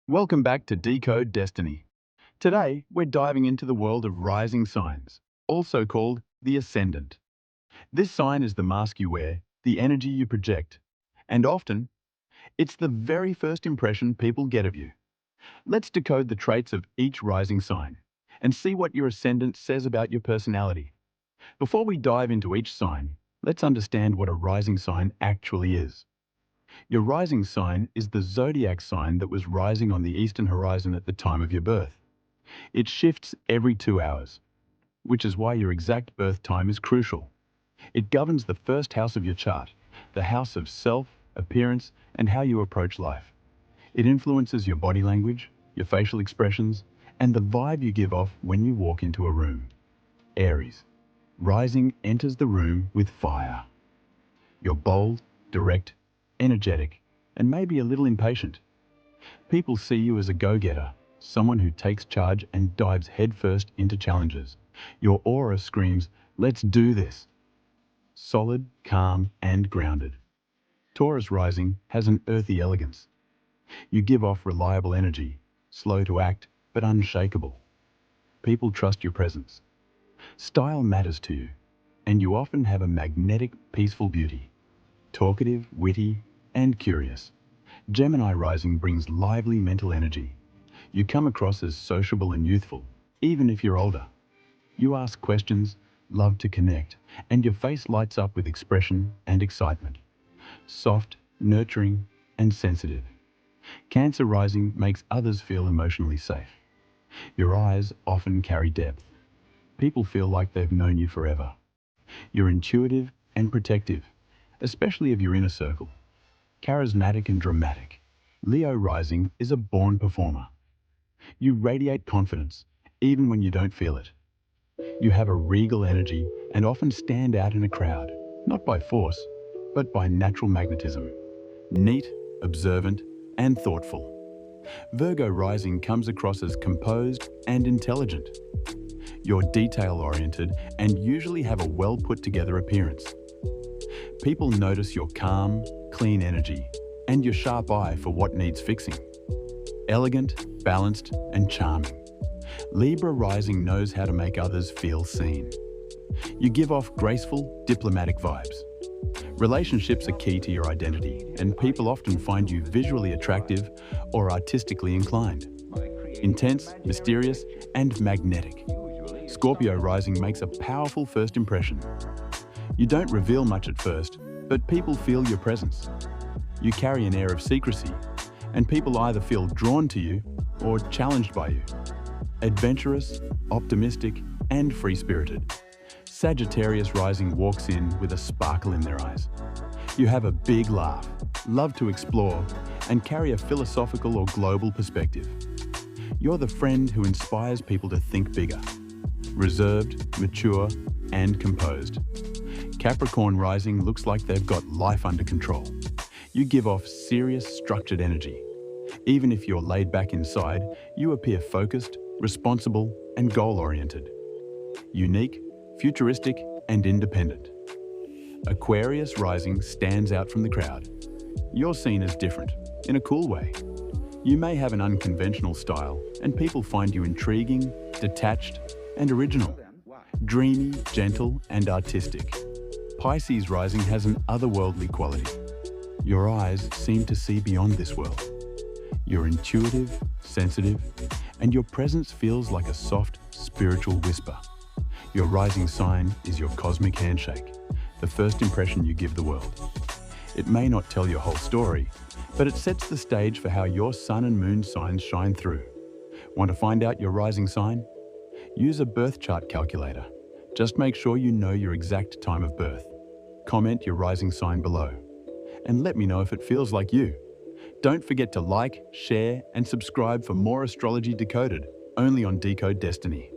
Welcome back to Decode Destiny. Today, we're diving into the world of rising signs, also called the Ascendant. This sign is the mask you wear, the energy you project, and often, it's the very first impression people get of you. Let's decode the traits of each rising sign and see what your Ascendant says about your personality. Before we dive into each sign, let's understand what a rising sign actually is. Your rising sign is the zodiac sign that was rising on the eastern horizon at the time of your birth. It shifts every 2 hours, which is why your exact birth time is crucial. It governs the first house of your chart, the house of self, appearance, and how you approach life. It influences your body language, your facial expressions, and the vibe you give off when you walk into a room. Aries Rising enters the room with fire. You're bold, direct, energetic, and maybe a little impatient. People see you as a go-getter, someone who takes charge and dives headfirst into challenges. Your aura screams, "Let's do this." Solid, calm, and grounded. Taurus Rising has an earthy elegance. You give off reliable energy, slow to act, but unshakable. People trust your presence. Style matters to you, and you often have a magnetic, peaceful beauty. Talkative, witty, and curious. Gemini Rising brings lively mental energy. You come across as sociable and youthful, even if you're older. You ask questions, love to connect, and your face lights up with expression and excitement. Soft, nurturing, and sensitive. Cancer Rising makes others feel emotionally safe. Your eyes often carry depth. People feel like they've known you forever. You're intuitive and protective, especially of your inner circle. Charismatic and dramatic. Leo Rising is a born performer. You radiate confidence, even when you don't feel it. You have a regal energy and often stand out in a crowd, not by force, but by natural magnetism. Neat, observant, and thoughtful. Virgo Rising comes across as composed and intelligent. You're detail-oriented and usually have a well-put-together appearance. People notice your calm, clean energy and your sharp eye for what needs fixing. Elegant, balanced, and charming. Libra Rising knows how to make others feel seen. You give off graceful, diplomatic vibes. Relationships are key to your identity, and people often find you visually attractive or artistically inclined. Intense, mysterious, and magnetic. Scorpio Rising makes a powerful first impression. You don't reveal much at first, but people feel your presence. You carry an air of secrecy, and people either feel drawn to you or challenged by you. Adventurous, optimistic, and free-spirited. Sagittarius Rising walks in with a sparkle in their eyes. You have a big laugh, love to explore, and carry a philosophical or global perspective. You're the friend who inspires people to think bigger. Reserved, mature, and composed. Capricorn Rising looks like they've got life under control. You give off serious, structured energy. Even if you're laid back inside, you appear focused, responsible, and goal-oriented. Unique, futuristic, and independent. Aquarius Rising stands out from the crowd. You're seen as different, in a cool way. You may have an unconventional style, and people find you intriguing, detached, and original. Dreamy, gentle, and artistic. Pisces Rising has an otherworldly quality. Your eyes seem to see beyond this world. You're intuitive, sensitive, and your presence feels like a soft, spiritual whisper. Your rising sign is your cosmic handshake, the first impression you give the world. It may not tell your whole story, but it sets the stage for how your sun and moon signs shine through. Want to find out your rising sign? Use a birth chart calculator. Just make sure you know your exact time of birth. Comment your rising sign below, and let me know if it feels like you. Don't forget to like, share, and subscribe for more Astrology Decoded, only on DecodeDestiny.